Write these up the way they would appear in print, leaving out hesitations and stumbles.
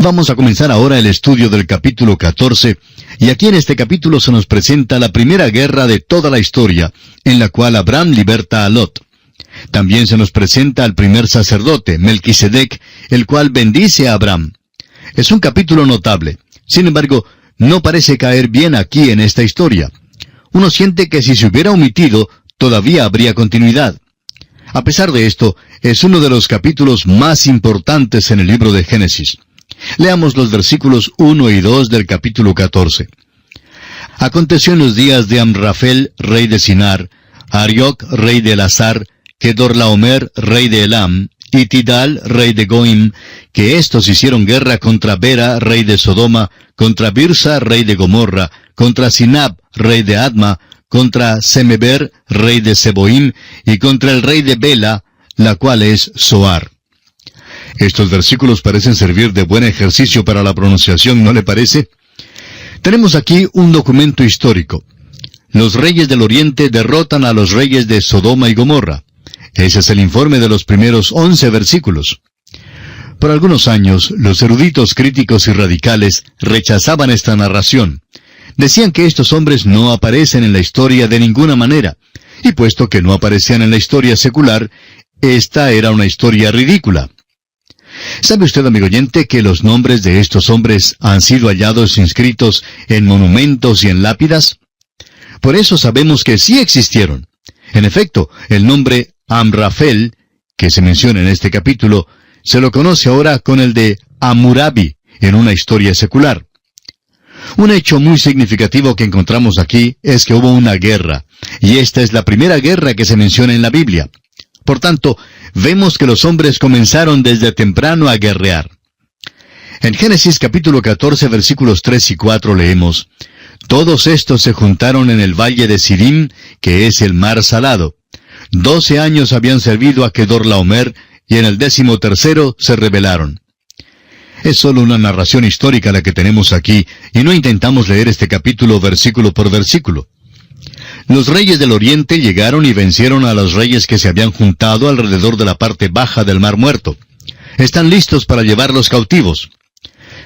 Vamos a comenzar ahora el estudio del capítulo 14, y aquí en este capítulo se nos presenta la primera guerra de toda la historia, en la cual Abraham liberta a Lot. También se nos presenta al primer sacerdote, Melquisedec, el cual bendice a Abraham. Es un capítulo notable. Sin embargo, no parece caer bien aquí en esta historia. Uno siente que si se hubiera omitido, todavía habría continuidad. A pesar de esto, es uno de los capítulos más importantes en el libro de Génesis. Leamos los versículos 1 y 2 del capítulo 14. Aconteció en los días de Amrafel, rey de Sinar, Arioc, rey de Elazar, Kedorlaomer, rey de Elam, y Tidal, rey de Goim, que éstos hicieron guerra contra Bera, rey de Sodoma, contra Birsa, rey de Gomorra, contra Sinab, rey de Adma, contra Semeber, rey de Seboim, y contra el rey de Bela, la cual es Zoar. Estos versículos parecen servir de buen ejercicio para la pronunciación, ¿no le parece? Tenemos aquí un documento histórico. Los reyes del Oriente derrotan a los reyes de Sodoma y Gomorra. Ese es el informe de los primeros 11 versículos. Por algunos años, los eruditos críticos y radicales rechazaban esta narración. Decían que estos hombres no aparecen en la historia de ninguna manera, y puesto que no aparecían en la historia secular, esta era una historia ridícula. ¿Sabe usted, amigo oyente, que los nombres de estos hombres han sido hallados inscritos en monumentos y en lápidas? Por eso sabemos que sí existieron. En efecto, el nombre Amrafel, que se menciona en este capítulo, se lo conoce ahora con el de Hammurabi, en una historia secular. Un hecho muy significativo que encontramos aquí es que hubo una guerra, y esta es la primera guerra que se menciona en la Biblia. Por tanto, vemos que los hombres comenzaron desde temprano a guerrear. En Génesis capítulo 14, versículos 3 y 4 leemos: Todos estos se juntaron en el valle de Sidim, que es el mar salado. 12 años habían servido a Kedorlaomer, y en el 13º se rebelaron. Es solo una narración histórica la que tenemos aquí, y no intentamos leer este capítulo versículo por versículo. Los reyes del Oriente llegaron y vencieron a los reyes que se habían juntado alrededor de la parte baja del Mar Muerto. Están listos para llevarlos cautivos.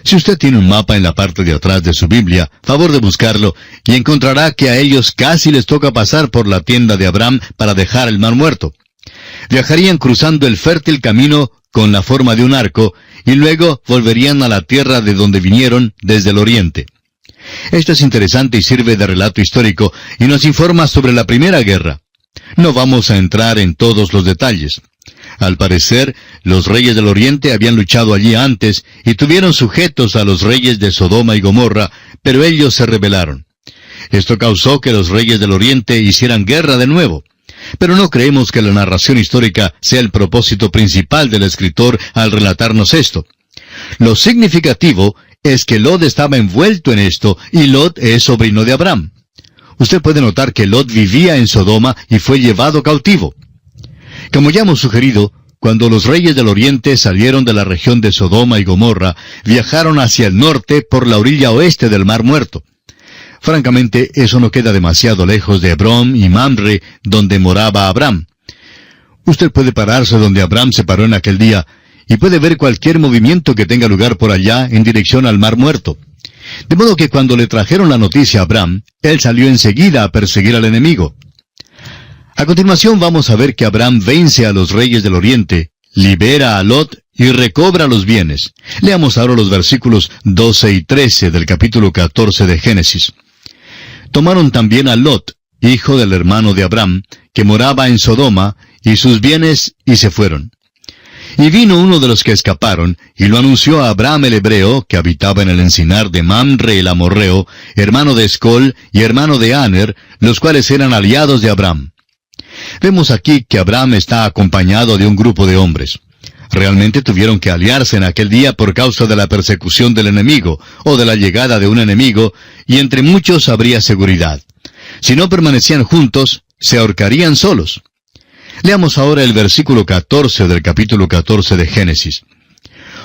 Si usted tiene un mapa en la parte de atrás de su Biblia, favor de buscarlo, y encontrará que a ellos casi les toca pasar por la tienda de Abraham para dejar el Mar Muerto. Viajarían cruzando el fértil camino con la forma de un arco, y luego volverían a la tierra de donde vinieron desde el oriente. Esto es interesante y sirve de relato histórico, y nos informa sobre la primera guerra. No vamos a entrar en todos los detalles. Al parecer, los reyes del Oriente habían luchado allí antes, y tuvieron sujetos a los reyes de Sodoma y Gomorra, pero ellos se rebelaron. Esto causó que los reyes del Oriente hicieran guerra de nuevo. Pero no creemos que la narración histórica sea el propósito principal del escritor al relatarnos esto. Lo significativo es que Lot estaba envuelto en esto, y Lot es sobrino de Abraham. Usted puede notar que Lot vivía en Sodoma y fue llevado cautivo. Como ya hemos sugerido, cuando los reyes del Oriente salieron de la región de Sodoma y Gomorra, viajaron hacia el norte por la orilla oeste del Mar Muerto. Francamente, eso no queda demasiado lejos de Hebrón y Mamre, donde moraba Abraham. Usted puede pararse donde Abraham se paró en aquel día, y puede ver cualquier movimiento que tenga lugar por allá en dirección al Mar Muerto. De modo que cuando le trajeron la noticia a Abraham, él salió enseguida a perseguir al enemigo. A continuación vamos a ver que Abraham vence a los reyes del Oriente, libera a Lot y recobra los bienes. Leamos ahora los versículos 12 y 13 del capítulo 14 de Génesis. Tomaron también a Lot, hijo del hermano de Abraham, que moraba en Sodoma, y sus bienes, y se fueron. Y vino uno de los que escaparon, y lo anunció a Abraham el hebreo, que habitaba en el encinar de Mamre el amorreo, hermano de Escol y hermano de Aner, los cuales eran aliados de Abraham. Vemos aquí que Abraham está acompañado de un grupo de hombres. Realmente tuvieron que aliarse en aquel día por causa de la persecución del enemigo, o de la llegada de un enemigo, y entre muchos habría seguridad. Si no permanecían juntos, se ahorcarían solos. Leamos ahora el versículo 14 del capítulo 14 de Génesis.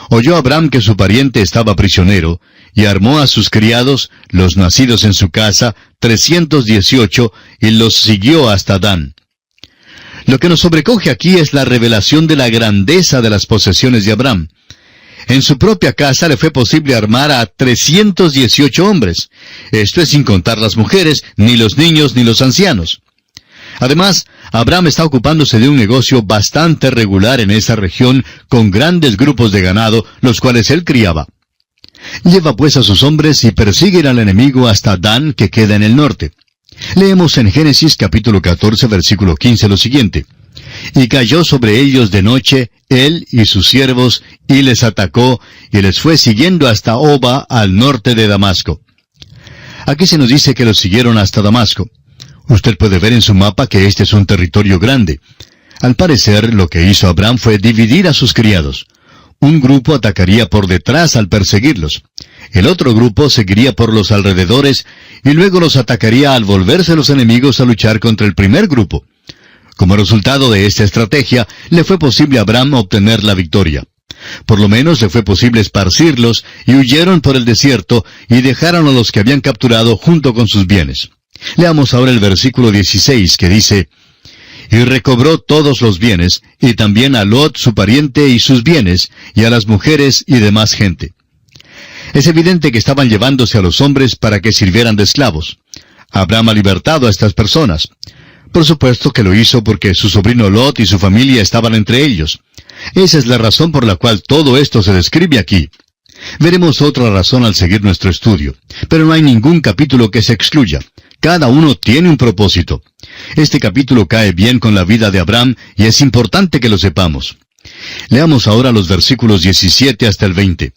Oyó Abraham que su pariente estaba prisionero, y armó a sus criados, los nacidos en su casa, 318, y los siguió hasta Dan. Lo que nos sobrecoge aquí es la revelación de la grandeza de las posesiones de Abraham. En su propia casa le fue posible armar a 318 hombres. Esto es sin contar las mujeres, ni los niños, ni los ancianos. Además, Abraham está ocupándose de un negocio bastante regular en esa región, con grandes grupos de ganado, los cuales él criaba. Lleva pues a sus hombres y persiguen al enemigo hasta Dan, que queda en el norte. Leemos en Génesis capítulo 14, versículo 15 lo siguiente. Y cayó sobre ellos de noche, él y sus siervos, y les atacó, y les fue siguiendo hasta Oba, al norte de Damasco. Aquí se nos dice que los siguieron hasta Damasco. Usted puede ver en su mapa que este es un territorio grande. Al parecer, lo que hizo Abraham fue dividir a sus criados. Un grupo atacaría por detrás al perseguirlos. El otro grupo seguiría por los alrededores, y luego los atacaría al volverse los enemigos a luchar contra el primer grupo. Como resultado de esta estrategia, le fue posible a Abraham obtener la victoria. Por lo menos le fue posible esparcirlos, y huyeron por el desierto, y dejaron a los que habían capturado junto con sus bienes. Leamos ahora el versículo 16, que dice, Y recobró todos los bienes, y también a Lot su pariente y sus bienes, y a las mujeres y demás gente. Es evidente que estaban llevándose a los hombres para que sirvieran de esclavos. Abraham ha libertado a estas personas. Por supuesto que lo hizo porque su sobrino Lot y su familia estaban entre ellos. Esa es la razón por la cual todo esto se describe aquí. Veremos otra razón al seguir nuestro estudio, pero no hay ningún capítulo que se excluya. Cada uno tiene un propósito. Este capítulo cae bien con la vida de Abraham y es importante que lo sepamos. Leamos ahora los versículos 17 hasta el 20.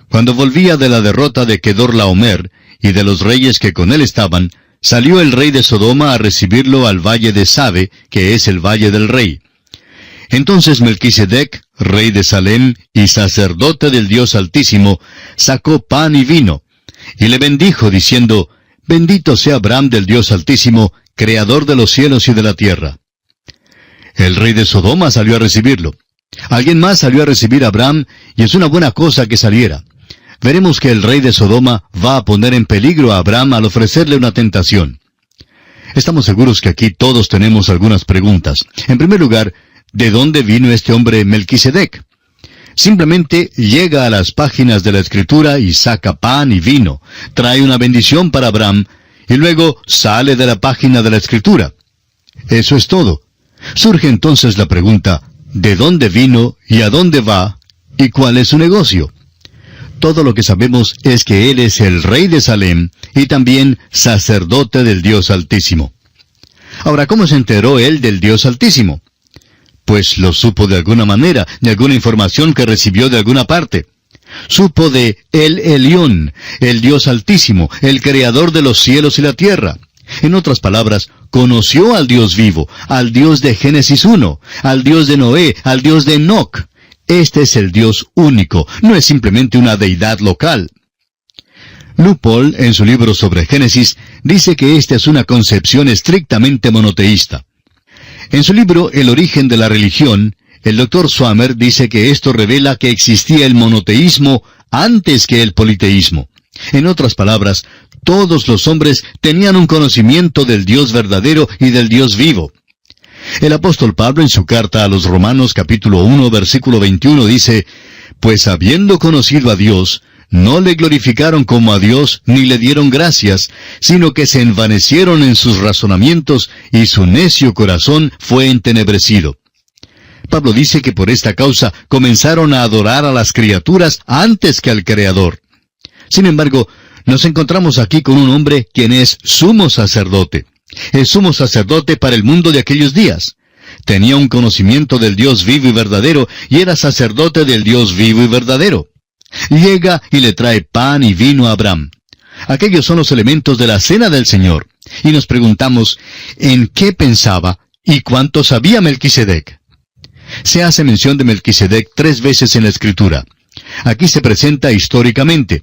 Cuando volvía de la derrota de Kedorlaomer y de los reyes que con él estaban, salió el rey de Sodoma a recibirlo al valle de Sabe, que es el valle del rey. Entonces Melquisedec, rey de Salem y sacerdote del Dios Altísimo, sacó pan y vino, y le bendijo diciendo, Bendito sea Abraham del Dios Altísimo, creador de los cielos y de la tierra. El rey de Sodoma salió a recibirlo. Alguien más salió a recibir a Abraham, y es una buena cosa que saliera. Veremos que el rey de Sodoma va a poner en peligro a Abraham al ofrecerle una tentación. Estamos seguros que aquí todos tenemos algunas preguntas. En primer lugar, ¿de dónde vino este hombre Melquisedec? Simplemente llega a las páginas de la Escritura y saca pan y vino, trae una bendición para Abraham, y luego sale de la página de la Escritura. Eso es todo. Surge entonces la pregunta, ¿de dónde vino y a dónde va? ¿Y cuál es su negocio? Todo lo que sabemos es que él es el rey de Salem y también sacerdote del Dios Altísimo. Ahora, ¿cómo se enteró él del Dios Altísimo? Pues lo supo de alguna manera, de alguna información que recibió de alguna parte. Supo de El Elión, el Dios Altísimo, el Creador de los cielos y la tierra. En otras palabras, conoció al Dios vivo, al Dios de Génesis 1, al Dios de Noé, al Dios de Enoc. Este es el Dios único, no es simplemente una deidad local. Lupol, en su libro sobre Génesis, dice que esta es una concepción estrictamente monoteísta. En su libro El origen de la religión, el Dr. Swamer dice que esto revela que existía el monoteísmo antes que el politeísmo. En otras palabras, todos los hombres tenían un conocimiento del Dios verdadero y del Dios vivo. El apóstol Pablo en su carta a los Romanos capítulo 1 versículo 21 dice, Pues habiendo conocido a Dios, no le glorificaron como a Dios ni le dieron gracias, sino que se envanecieron en sus razonamientos y su necio corazón fue entenebrecido. Pablo dice que por esta causa comenzaron a adorar a las criaturas antes que al Creador. Sin embargo, nos encontramos aquí con un hombre quien es sumo sacerdote. Es sumo sacerdote para el mundo de aquellos días. Tenía un conocimiento del Dios vivo y verdadero y era sacerdote del Dios vivo y verdadero. Llega y le trae pan y vino a Abraham. Aquellos son los elementos de la cena del Señor. Y nos preguntamos, ¿en qué pensaba y cuánto sabía Melquisedec? Se hace mención de Melquisedec 3 veces en la Escritura. Aquí se presenta históricamente.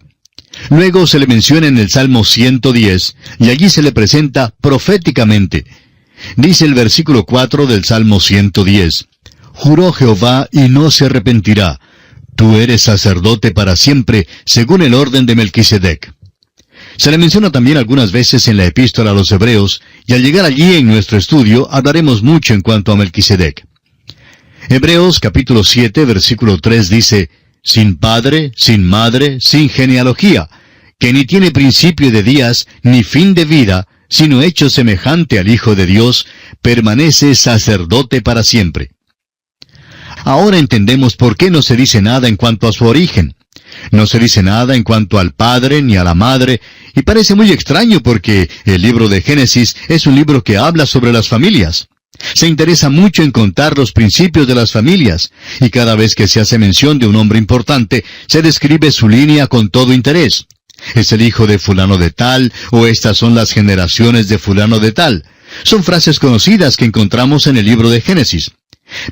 Luego se le menciona en el Salmo 110, y allí se le presenta proféticamente. Dice el versículo 4 del Salmo 110, Juró Jehová y no se arrepentirá. Tú eres sacerdote para siempre, según el orden de Melquisedec. Se le menciona también algunas veces en la epístola a los Hebreos, y al llegar allí en nuestro estudio hablaremos mucho en cuanto a Melquisedec. Hebreos capítulo 7, versículo 3 dice, sin padre, sin madre, sin genealogía, que ni tiene principio de días, ni fin de vida, sino hecho semejante al Hijo de Dios, permanece sacerdote para siempre. Ahora entendemos por qué no se dice nada en cuanto a su origen. No se dice nada en cuanto al padre ni a la madre, y parece muy extraño porque el libro de Génesis es un libro que habla sobre las familias. Se interesa mucho en contar los principios de las familias, y cada vez que se hace mención de un hombre importante, se describe su línea con todo interés. Es el hijo de fulano de tal, o estas son las generaciones de fulano de tal. Son frases conocidas que encontramos en el libro de Génesis.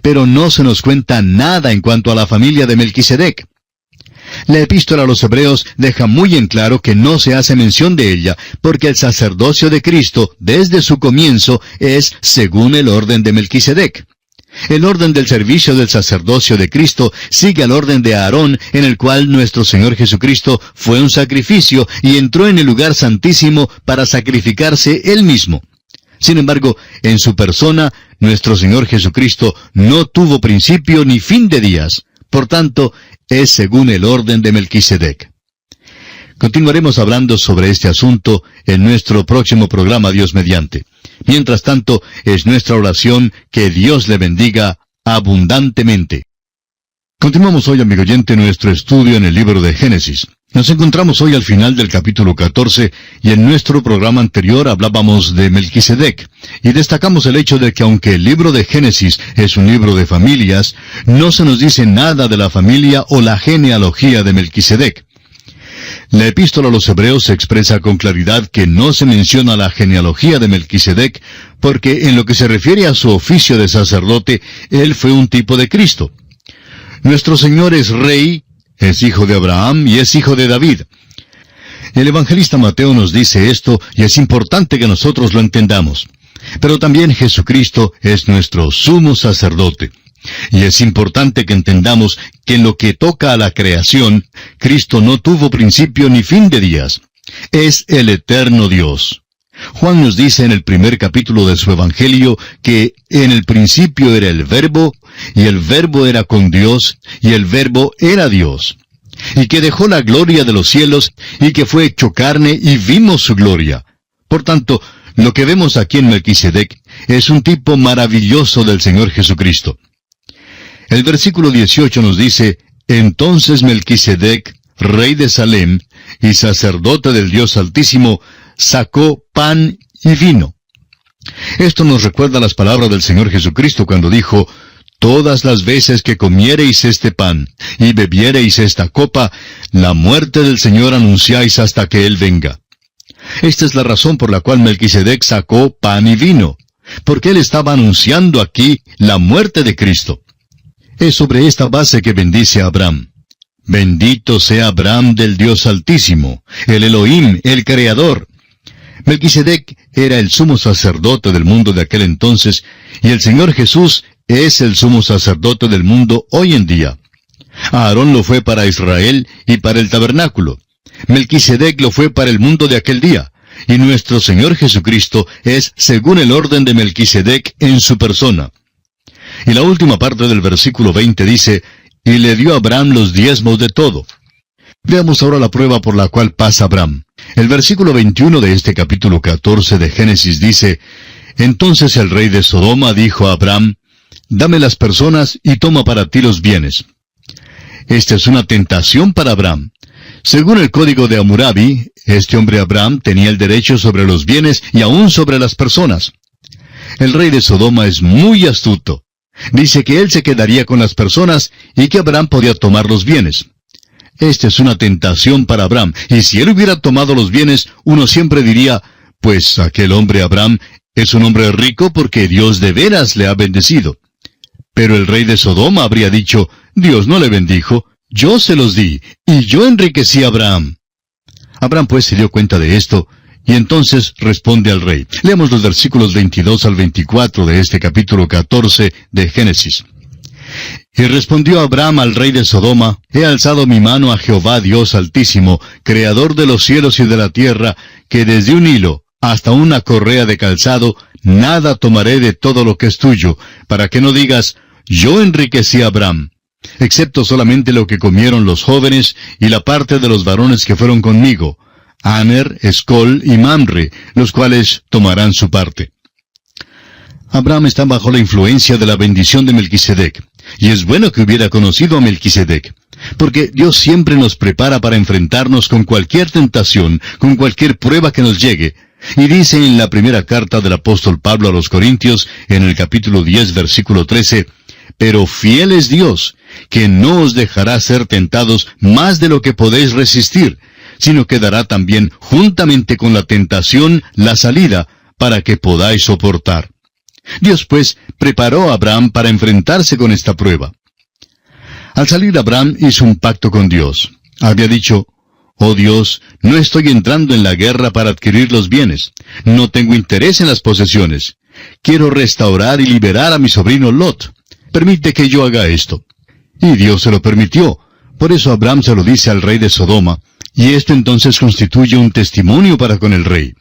Pero no se nos cuenta nada en cuanto a la familia de Melquisedec. La epístola a los Hebreos deja muy en claro que no se hace mención de ella, porque el sacerdocio de Cristo, desde su comienzo, es según el orden de Melquisedec. El orden del servicio del sacerdocio de Cristo sigue al orden de Aarón, en el cual nuestro Señor Jesucristo fue un sacrificio y entró en el lugar santísimo para sacrificarse Él mismo. Sin embargo, en su persona, nuestro Señor Jesucristo no tuvo principio ni fin de días. Por tanto, es según el orden de Melquisedec. Continuaremos hablando sobre este asunto en nuestro próximo programa, Dios mediante. Mientras tanto, es nuestra oración que Dios le bendiga abundantemente. Continuamos hoy, amigo oyente, nuestro estudio en el libro de Génesis. Nos encontramos hoy al final del capítulo 14, y en nuestro programa anterior hablábamos de Melquisedec, y destacamos el hecho de que aunque el libro de Génesis es un libro de familias, no se nos dice nada de la familia o la genealogía de Melquisedec. La epístola a los Hebreos expresa con claridad que no se menciona la genealogía de Melquisedec, porque en lo que se refiere a su oficio de sacerdote, él fue un tipo de Cristo. Nuestro Señor es rey, es hijo de Abraham y es hijo de David. El evangelista Mateo nos dice esto, y es importante que nosotros lo entendamos. Pero también Jesucristo es nuestro sumo sacerdote. Y es importante que entendamos que en lo que toca a la creación, Cristo no tuvo principio ni fin de días. Es el eterno Dios. Juan nos dice en el primer capítulo de su Evangelio que en el principio era el Verbo, y el Verbo era con Dios, y el Verbo era Dios. Y que dejó la gloria de los cielos, y que fue hecho carne, y vimos su gloria. Por tanto, lo que vemos aquí en Melquisedec es un tipo maravilloso del Señor Jesucristo. El versículo 18 nos dice, entonces Melquisedec, rey de Salem, y sacerdote del Dios Altísimo, sacó pan y vino. Esto nos recuerda las palabras del Señor Jesucristo cuando dijo, todas las veces que comiereis este pan y bebiereis esta copa, la muerte del Señor anunciáis hasta que Él venga. Esta es la razón por la cual Melquisedec sacó pan y vino, porque él estaba anunciando aquí la muerte de Cristo. Es sobre esta base que bendice a Abraham. Bendito sea Abraham del Dios Altísimo, el Elohim, el Creador. Melquisedec era el sumo sacerdote del mundo de aquel entonces, y el Señor Jesús es el sumo sacerdote del mundo hoy en día. Aarón lo fue para Israel y para el tabernáculo. Melquisedec lo fue para el mundo de aquel día, y nuestro Señor Jesucristo es según el orden de Melquisedec en su persona. Y la última parte del versículo 20 dice, y le dio a Abraham los diezmos de todo. Veamos ahora la prueba por la cual pasa Abraham. El versículo 21 de este capítulo 14 de Génesis dice, entonces el rey de Sodoma dijo a Abraham, dame las personas y toma para ti los bienes. Esta es una tentación para Abraham. Según el código de Hammurabi, este hombre Abraham tenía el derecho sobre los bienes y aún sobre las personas. El rey de Sodoma es muy astuto. Dice que él se quedaría con las personas y que Abraham podía tomar los bienes. Esta es una tentación para Abraham, y si él hubiera tomado los bienes, uno siempre diría, pues aquel hombre Abraham es un hombre rico porque Dios de veras le ha bendecido. Pero el rey de Sodoma habría dicho, Dios no le bendijo, yo se los di, y yo enriquecí a Abraham. Abraham pues se dio cuenta de esto, y entonces responde al rey. Leamos los versículos 22 al 24 de este capítulo 14 de Génesis. Y respondió Abraham al rey de Sodoma, he alzado mi mano a Jehová Dios Altísimo, Creador de los cielos y de la tierra, que desde un hilo hasta una correa de calzado, nada tomaré de todo lo que es tuyo, para que no digas, yo enriquecí a Abraham. excepto solamente lo que comieron los jóvenes y la parte de los varones que fueron conmigo, Aner, Escol y Mamre, los cuales tomarán su parte. Abraham está bajo la influencia de la bendición de Melquisedec, y es bueno que hubiera conocido a Melquisedec, porque Dios siempre nos prepara para enfrentarnos con cualquier tentación, con cualquier prueba que nos llegue, y dice en la primera carta del apóstol Pablo a los Corintios, en el capítulo 10, versículo 13, «Pero fiel es Dios, que no os dejará ser tentados más de lo que podéis resistir, sino que dará también, juntamente con la tentación, la salida, para que podáis soportar». Dios, pues, preparó a Abraham para enfrentarse con esta prueba. Al salir Abraham hizo un pacto con Dios. Había dicho, «Oh Dios, no estoy entrando en la guerra para adquirir los bienes. No tengo interés en las posesiones. Quiero restaurar y liberar a mi sobrino Lot. Permite que yo haga esto». Y Dios se lo permitió. Por eso Abraham se lo dice al rey de Sodoma, y esto entonces constituye un testimonio para con el rey.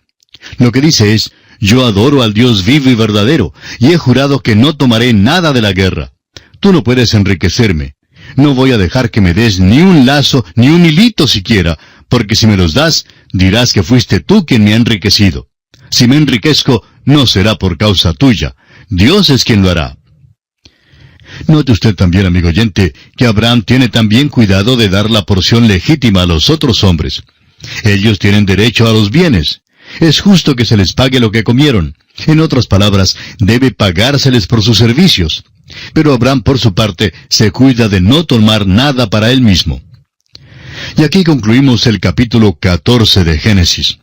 Lo que dice es, «Yo adoro al Dios vivo y verdadero, y he jurado que no tomaré nada de la guerra. Tú no puedes enriquecerme. No voy a dejar que me des ni un lazo, ni un hilito siquiera, porque si me los das, dirás que fuiste tú quien me ha enriquecido. Si me enriquezco, no será por causa tuya. Dios es quien lo hará». Note usted también, amigo oyente, que Abraham tiene también cuidado de dar la porción legítima a los otros hombres. Ellos tienen derecho a los bienes. Es justo que se les pague lo que comieron. En otras palabras, debe pagárseles por sus servicios. Pero Abraham, por su parte, se cuida de no tomar nada para él mismo. Y aquí concluimos el capítulo 14 de Génesis.